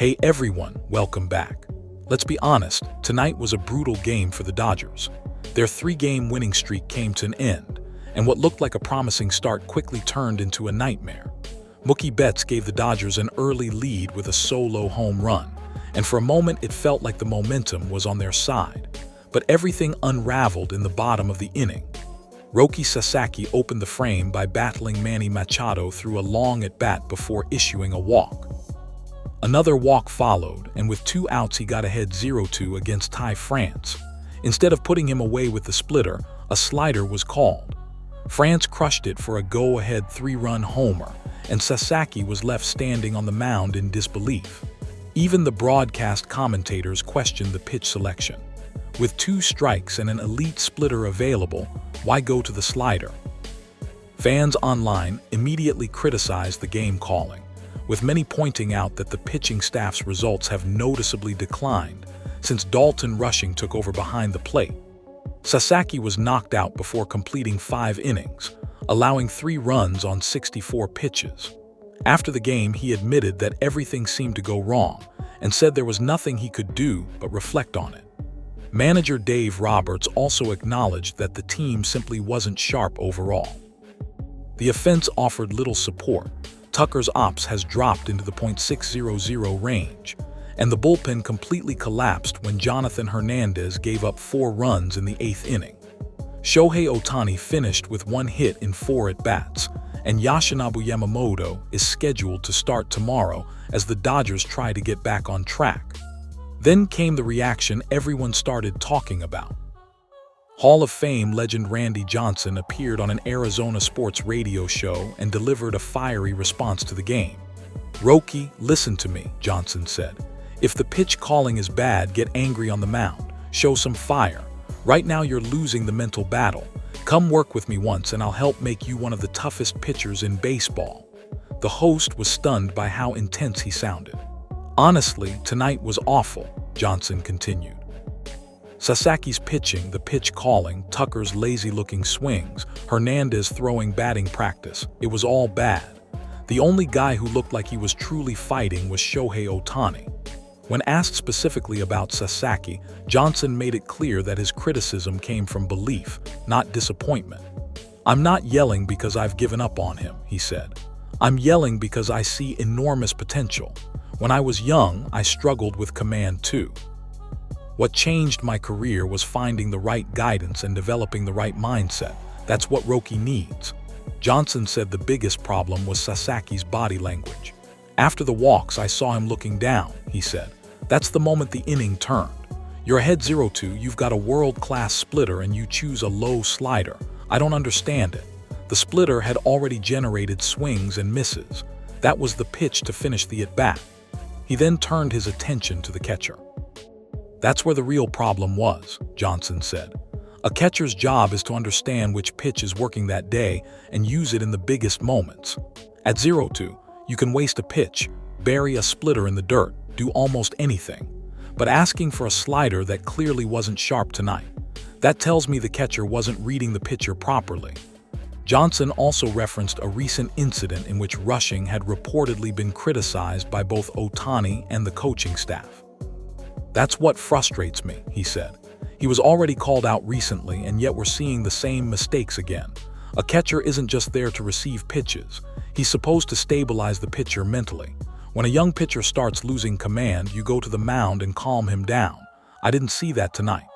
Hey everyone, welcome back. Let's be honest, tonight was a brutal game for the Dodgers. Their 3-game winning streak came to an end, and what looked like a promising start quickly turned into a nightmare. Mookie Betts gave the Dodgers an early lead with a solo home run, and for a moment it felt like the momentum was on their side. But everything unraveled in the bottom of the inning. Roki Sasaki opened the frame by battling Manny Machado through a long at-bat before issuing a walk. Another walk followed, and with 2 outs he got ahead 0-2 against Ty France. Instead of putting him away with the splitter, a slider was called. France crushed it for a go-ahead 3-run homer, and Sasaki was left standing on the mound in disbelief. Even the broadcast commentators questioned the pitch selection. With 2 strikes and an elite splitter available, why go to the slider? Fans online immediately criticized the game calling, with many pointing out that the pitching staff's results have noticeably declined since Dalton Rushing took over behind the plate. Sasaki was knocked out before completing 5 innings, allowing 3 runs on 64 pitches. After the game, he admitted that everything seemed to go wrong and said there was nothing he could do but reflect on it. Manager Dave Roberts also acknowledged that the team simply wasn't sharp overall. The offense offered little support. Tucker's ops has dropped into the .600 range, and the bullpen completely collapsed when Jonathan Hernandez gave up 4 runs in the 8th inning. Shohei Ohtani finished with 1 hit in 4 at-bats, and Yoshinobu Yamamoto is scheduled to start tomorrow as the Dodgers try to get back on track. Then came the reaction everyone started talking about. Hall of Fame legend Randy Johnson appeared on an Arizona sports radio show and delivered a fiery response to the game. "Roki, listen to me," Johnson said. "If the pitch calling is bad, get angry on the mound. Show some fire. Right now you're losing the mental battle. Come work with me once and I'll help make you one of the toughest pitchers in baseball." The host was stunned by how intense he sounded. "Honestly, tonight was awful," Johnson continued. Sasaki's pitching, the pitch calling, Tucker's lazy-looking swings, Hernandez throwing batting practice, it was all bad. The only guy who looked like he was truly fighting was Shohei Ohtani. When asked specifically about Sasaki, Johnson made it clear that his criticism came from belief, not disappointment. "I'm not yelling because I've given up on him," he said. "I'm yelling because I see enormous potential. When I was young, I struggled with command too. What changed my career was finding the right guidance and developing the right mindset. That's what Roki needs." Johnson said the biggest problem was Sasaki's body language. "After the walks, I saw him looking down," he said. "That's the moment the inning turned. You're ahead 0-2, you've got a world-class splitter and you choose a low slider. I don't understand it." The splitter had already generated swings and misses. That was the pitch to finish the at-bat. He then turned his attention to the catcher. "That's where the real problem was," Johnson said. "A catcher's job is to understand which pitch is working that day and use it in the biggest moments. At 0-2, you can waste a pitch, bury a splitter in the dirt, do almost anything. But asking for a slider that clearly wasn't sharp tonight, that tells me the catcher wasn't reading the pitcher properly." Johnson also referenced a recent incident in which Rushing had reportedly been criticized by both Ohtani and the coaching staff. "That's what frustrates me," he said. "He was already called out recently, and yet we're seeing the same mistakes again. A catcher isn't just there to receive pitches. He's supposed to stabilize the pitcher mentally. When a young pitcher starts losing command, you go to the mound and calm him down. I didn't see that tonight."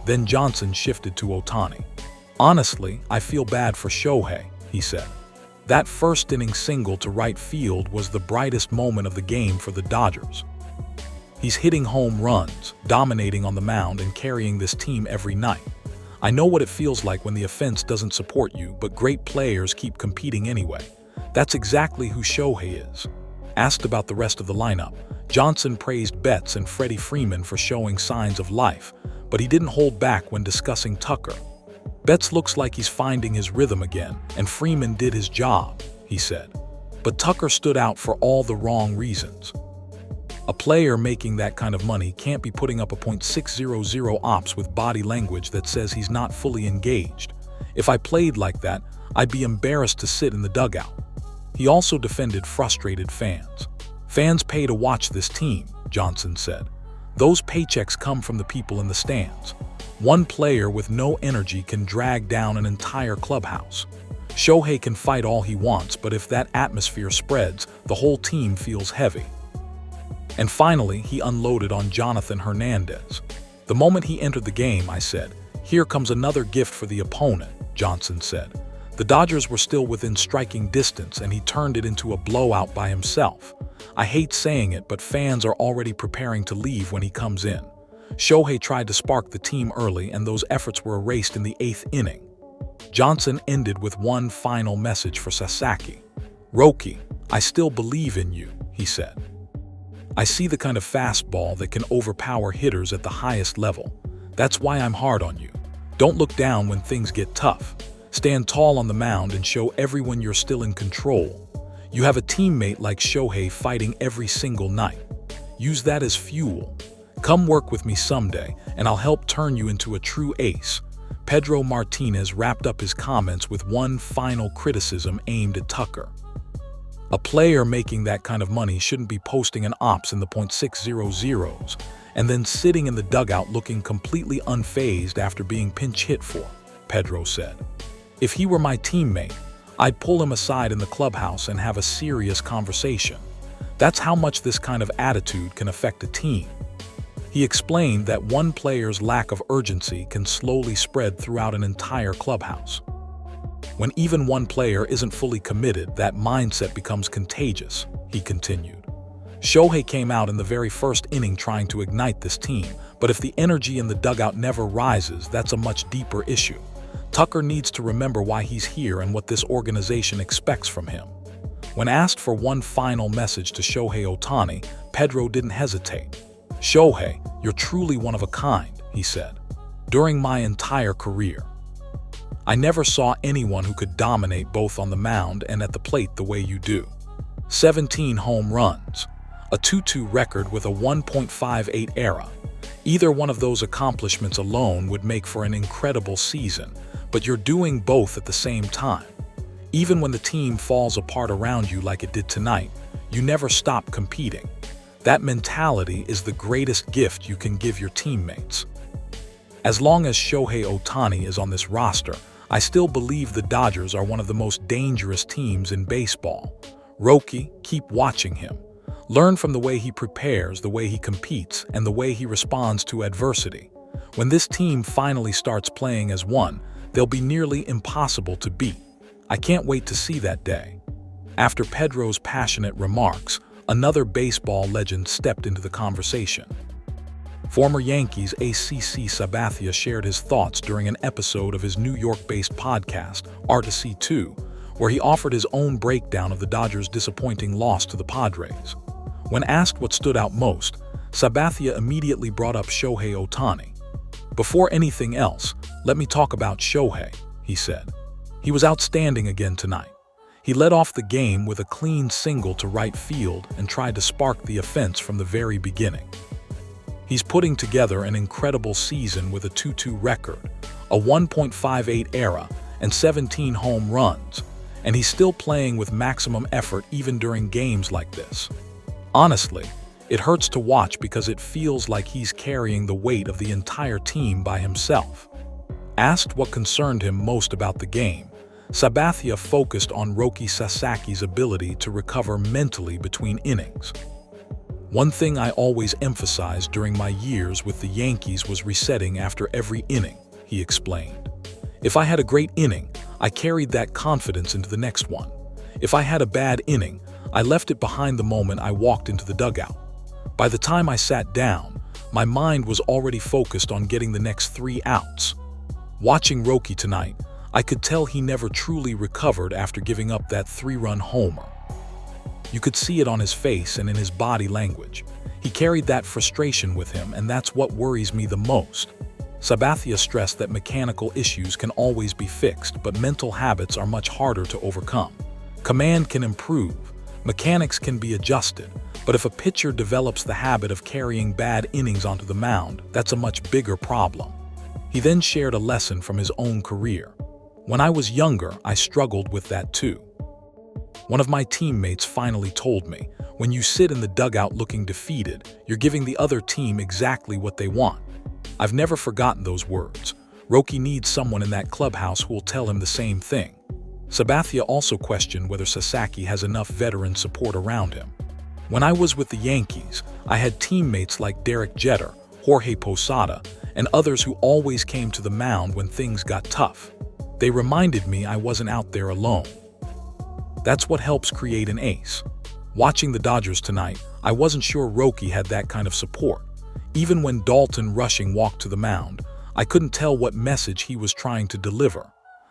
Then Johnson shifted to Ohtani. "Honestly, I feel bad for Shohei," he said. "That first-inning single to right field was the brightest moment of the game for the Dodgers. He's hitting home runs, dominating on the mound, and carrying this team every night. I know what it feels like when the offense doesn't support you, but great players keep competing anyway. That's exactly who Shohei is." Asked about the rest of the lineup, Johnson praised Betts and Freddie Freeman for showing signs of life, but he didn't hold back when discussing Tucker. "Betts looks like he's finding his rhythm again, and Freeman did his job," he said. "But Tucker stood out for all the wrong reasons. A player making that kind of money can't be putting up a .600 ops with body language that says he's not fully engaged. If I played like that, I'd be embarrassed to sit in the dugout." He also defended frustrated fans. Fans pay to watch this team, Johnson said. Those paychecks come from the people in the stands. One player with no energy can drag down an entire clubhouse. Shohei can fight all he wants, but if that atmosphere spreads, the whole team feels heavy. And finally, he unloaded on Jonathan Hernandez. The moment he entered the game, I said, "Here comes another gift for the opponent," Johnson said. The Dodgers were still within striking distance, and he turned it into a blowout by himself. I hate saying it, but fans are already preparing to leave when he comes in. Shohei tried to spark the team early, and those efforts were erased in the 8th inning. Johnson ended with one final message for Sasaki. "Roki, I still believe in you," he said. "I see the kind of fastball that can overpower hitters at the highest level. That's why I'm hard on you. Don't look down when things get tough. Stand tall on the mound and show everyone you're still in control. You have a teammate like Shohei fighting every single night. Use that as fuel. Come work with me someday, and I'll help turn you into a true ace." Pedro Martinez wrapped up his comments with one final criticism aimed at Tucker. A player making that kind of money shouldn't be posting an ops in the .600s and then sitting in the dugout looking completely unfazed after being pinch hit for, Pedro said. "If he were my teammate, I'd pull him aside in the clubhouse and have a serious conversation. That's how much this kind of attitude can affect a team." He explained that one player's lack of urgency can slowly spread throughout an entire clubhouse. When even one player isn't fully committed, that mindset becomes contagious, he continued. Shohei came out in the very first inning trying to ignite this team, but if the energy in the dugout never rises, that's a much deeper issue. Tucker needs to remember why he's here and what this organization expects from him. When asked for one final message to Shohei Ohtani, Pedro didn't hesitate. "Shohei, you're truly one of a kind," he said. "During my entire career, I never saw anyone who could dominate both on the mound and at the plate the way you do. 17 home runs, a 2-2 record with a 1.58 ERA. Either one of those accomplishments alone would make for an incredible season, but you're doing both at the same time. Even when the team falls apart around you like it did tonight, you never stop competing. That mentality is the greatest gift you can give your teammates. As long as Shohei Ohtani is on this roster, I still believe the Dodgers are one of the most dangerous teams in baseball. Roki, keep watching him. Learn from the way he prepares, the way he competes, and the way he responds to adversity. When this team finally starts playing as one, they'll be nearly impossible to beat. I can't wait to see that day." After Pedro's passionate remarks, another baseball legend stepped into the conversation. Former Yankees ACC Sabathia shared his thoughts during an episode of his New York-based podcast, R2C2, where he offered his own breakdown of the Dodgers' disappointing loss to the Padres. When asked what stood out most, Sabathia immediately brought up Shohei Ohtani. "Before anything else, let me talk about Shohei," he said. "He was outstanding again tonight. He led off the game with a clean single to right field and tried to spark the offense from the very beginning. He's putting together an incredible season with a 2-2 record, a 1.58 ERA, and 17 home runs, and he's still playing with maximum effort even during games like this. Honestly, it hurts to watch because it feels like he's carrying the weight of the entire team by himself." Asked what concerned him most about the game, Sabathia focused on Roki Sasaki's ability to recover mentally between innings. "One thing I always emphasized during my years with the Yankees was resetting after every inning," he explained. "If I had a great inning, I carried that confidence into the next one. If I had a bad inning, I left it behind the moment I walked into the dugout. By the time I sat down, my mind was already focused on getting the next 3 outs. Watching Roki tonight, I could tell he never truly recovered after giving up that 3-run homer. You could see it on his face and in his body language. He carried that frustration with him, and that's what worries me the most." Sabathia stressed that mechanical issues can always be fixed, but mental habits are much harder to overcome. Command can improve, mechanics can be adjusted, but if a pitcher develops the habit of carrying bad innings onto the mound, that's a much bigger problem. He then shared a lesson from his own career. "When I was younger, I struggled with that too. One of my teammates finally told me, when you sit in the dugout looking defeated, you're giving the other team exactly what they want. I've never forgotten those words. Roki needs someone in that clubhouse who will tell him the same thing. Sabathia also questioned whether Sasaki has enough veteran support around him. When I was with the Yankees, I had teammates like Derek Jeter, Jorge Posada, and others who always came to the mound when things got tough. They reminded me I wasn't out there alone. That's what helps create an ace. Watching the Dodgers tonight, I wasn't sure Roki had that kind of support. Even when Dalton Rushing walked to the mound, I couldn't tell what message he was trying to deliver.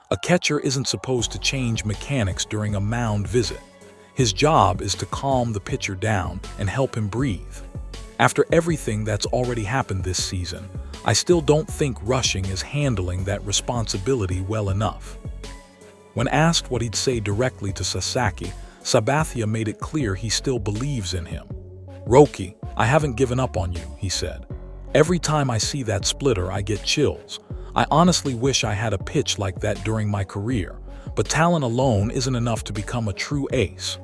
A catcher isn't supposed to change mechanics during a mound visit. His job is to calm the pitcher down and help him breathe. After everything that's already happened this season, I still don't think Rushing is handling that responsibility well enough. When asked what he'd say directly to Sasaki, Sabathia made it clear he still believes in him. "Roki, I haven't given up on you," he said. "Every time I see that splitter, I get chills. I honestly wish I had a pitch like that during my career, but talent alone isn't enough to become a true ace.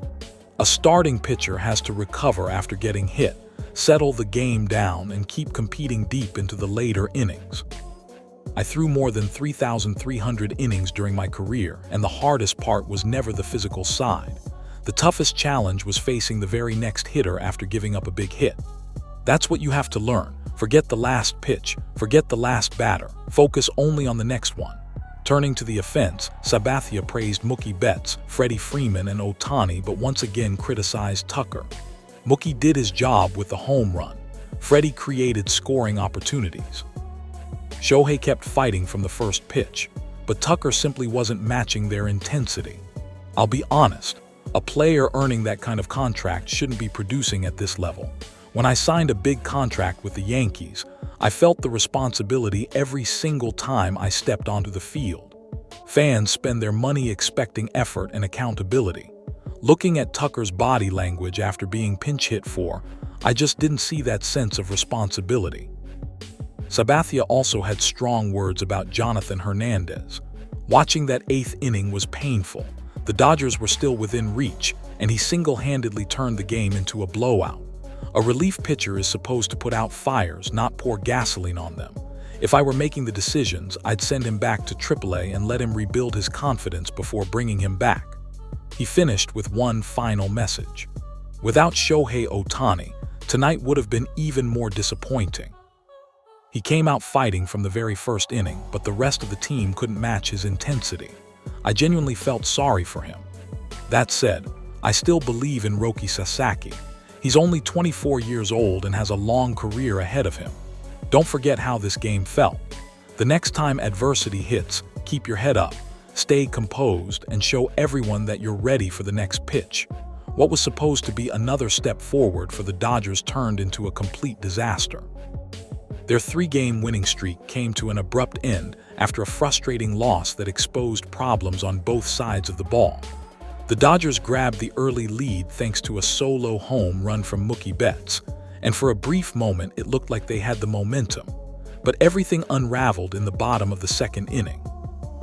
A starting pitcher has to recover after getting hit, settle the game down, and keep competing deep into the later innings. I threw more than 3,300 innings during my career, and the hardest part was never the physical side. The toughest challenge was facing the very next hitter after giving up a big hit. That's what you have to learn. Forget the last pitch, forget the last batter, focus only on the next one." Turning to the offense, Sabathia praised Mookie Betts, Freddie Freeman, and Ohtani, but once again criticized Tucker. Mookie did his job with the home run. Freddie created scoring opportunities. Shohei kept fighting from the first pitch, but Tucker simply wasn't matching their intensity. I'll be honest, a player earning that kind of contract shouldn't be producing at this level. When I signed a big contract with the Yankees, I felt the responsibility every single time I stepped onto the field. Fans spend their money expecting effort and accountability. Looking at Tucker's body language after being pinch hit for, I just didn't see that sense of responsibility. Sabathia also had strong words about Jonathan Hernandez. Watching that 8th inning was painful. The Dodgers were still within reach, and he single-handedly turned the game into a blowout. A relief pitcher is supposed to put out fires, not pour gasoline on them. If I were making the decisions, I'd send him back to AAA and let him rebuild his confidence before bringing him back. He finished with one final message. Without Shohei Ohtani, tonight would have been even more disappointing. He came out fighting from the very first inning, but the rest of the team couldn't match his intensity. I genuinely felt sorry for him. That said, I still believe in Roki Sasaki. He's only 24 years old and has a long career ahead of him. Don't forget how this game felt. The next time adversity hits, keep your head up, stay composed, and show everyone that you're ready for the next pitch. What was supposed to be another step forward for the Dodgers turned into a complete disaster. Their 3-game winning streak came to an abrupt end after a frustrating loss that exposed problems on both sides of the ball. The Dodgers grabbed the early lead thanks to a solo home run from Mookie Betts, and for a brief moment it looked like they had the momentum. But everything unraveled in the bottom of the 2nd inning.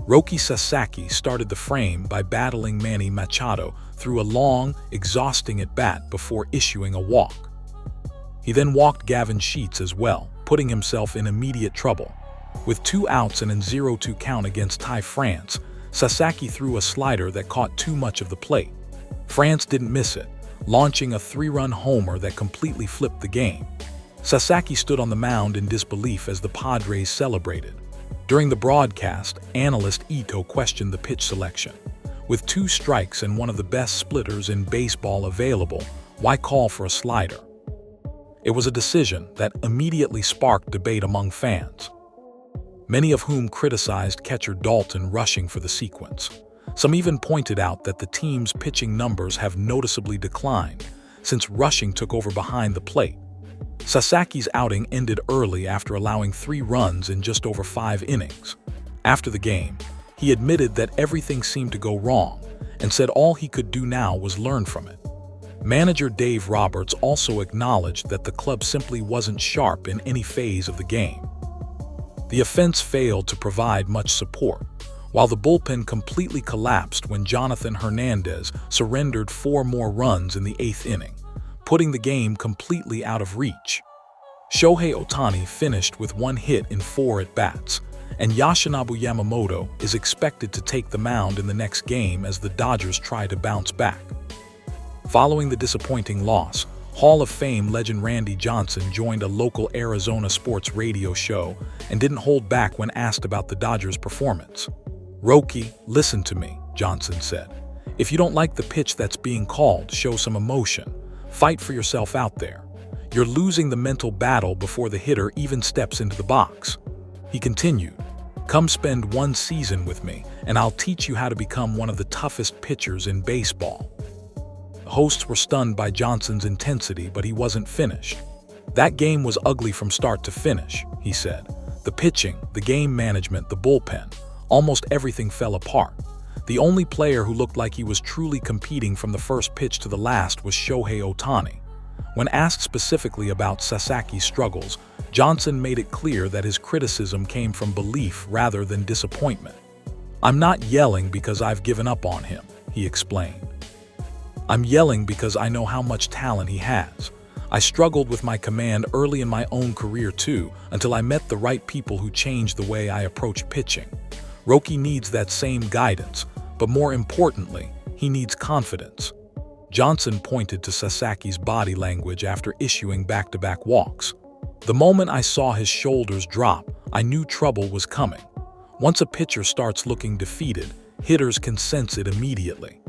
Roki Sasaki started the frame by battling Manny Machado through a long, exhausting at-bat before issuing a walk. He then walked Gavin Sheets as well, putting himself in immediate trouble. With 2 outs and a 0-2 count against Ty France, Sasaki threw a slider that caught too much of the plate. France didn't miss it, launching a 3-run homer that completely flipped the game. Sasaki stood on the mound in disbelief as the Padres celebrated. During the broadcast, analyst Ito questioned the pitch selection. With 2 strikes and one of the best splitters in baseball available, why call for a slider? It was a decision that immediately sparked debate among fans, many of whom criticized catcher Dalton Rushing for the sequence. Some even pointed out that the team's pitching numbers have noticeably declined since Rushing took over behind the plate. Sasaki's outing ended early after allowing 3 runs in just over 5 innings. After the game, he admitted that everything seemed to go wrong and said all he could do now was learn from it. Manager Dave Roberts also acknowledged that the club simply wasn't sharp in any phase of the game. The offense failed to provide much support. while the bullpen completely collapsed when Jonathan Hernandez surrendered 4 more runs in the 8th inning, putting the game completely out of reach. Shohei Ohtani finished with 1 hit in 4 at-bats, and Yoshinobu Yamamoto is expected to take the mound in the next game as the Dodgers try to bounce back. Following the disappointing loss, Hall of Fame legend Randy Johnson joined a local Arizona sports radio show and didn't hold back when asked about the Dodgers' performance. "Roki, listen to me," Johnson said. "If you don't like the pitch that's being called, show some emotion. Fight for yourself out there. You're losing the mental battle before the hitter even steps into the box." He continued, "Come spend 1 season with me, and I'll teach you how to become one of the toughest pitchers in baseball." The hosts were stunned by Johnson's intensity, but he wasn't finished. "That game was ugly from start to finish," he said. "The pitching, the game management, the bullpen, almost everything fell apart. The only player who looked like he was truly competing from the first pitch to the last was Shohei Ohtani." When asked specifically about Sasaki's struggles, Johnson made it clear that his criticism came from belief rather than disappointment. "I'm not yelling because I've given up on him," he explained. "I'm yelling because I know how much talent he has. I struggled with my command early in my own career too, until I met the right people who changed the way I approach pitching. Roki needs that same guidance, but more importantly, he needs confidence." Johnson pointed to Sasaki's body language after issuing back-to-back walks. "The moment I saw his shoulders drop, I knew trouble was coming. Once a pitcher starts looking defeated, hitters can sense it immediately."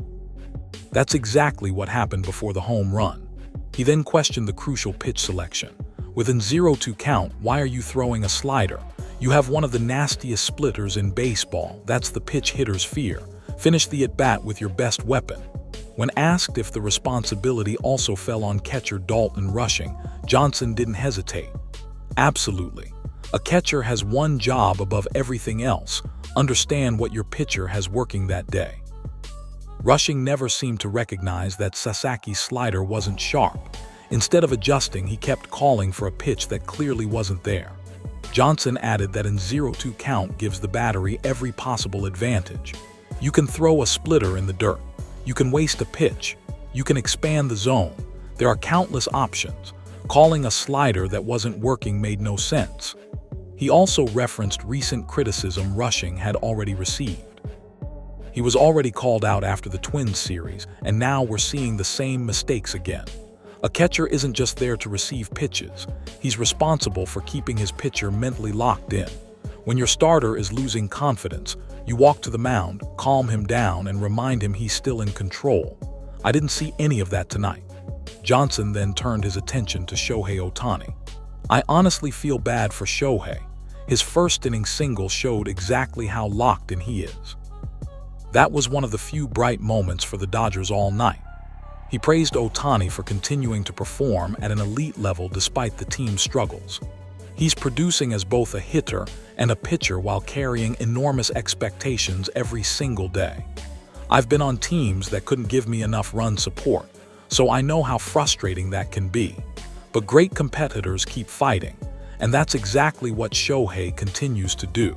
That's exactly what happened before the home run. He then questioned the crucial pitch selection. "Within 0-2 count, why are you throwing a slider? You have one of the nastiest splitters in baseball. That's the pitch hitters fear. Finish the at-bat with your best weapon." When asked if the responsibility also fell on catcher Dalton Rushing, Johnson didn't hesitate. "Absolutely. A catcher has one job above everything else: understand what your pitcher has working that day." Rushing never seemed to recognize that Sasaki's slider wasn't sharp. Instead of adjusting, he kept calling for a pitch that clearly wasn't there. Johnson added that in 0-2 count gives the battery every possible advantage. You can throw a splitter in the dirt. You can waste a pitch. You can expand the zone. There are countless options. Calling a slider that wasn't working made no sense. He also referenced recent criticism Rushing had already received. He was already called out after the Twins series, and now we're seeing the same mistakes again. A catcher isn't just there to receive pitches. He's responsible for keeping his pitcher mentally locked in. When your starter is losing confidence, you walk to the mound, calm him down, and remind him he's still in control. I didn't see any of that tonight. Johnson then turned his attention to Shohei Ohtani. "I honestly feel bad for Shohei. His first inning single showed exactly how locked in he is." That was one of the few bright moments for the Dodgers all night. He praised Ohtani for continuing to perform at an elite level despite the team's struggles. "He's producing as both a hitter and a pitcher while carrying enormous expectations every single day. I've been on teams that couldn't give me enough run support, so I know how frustrating that can be. But great competitors keep fighting, and that's exactly what Shohei continues to do."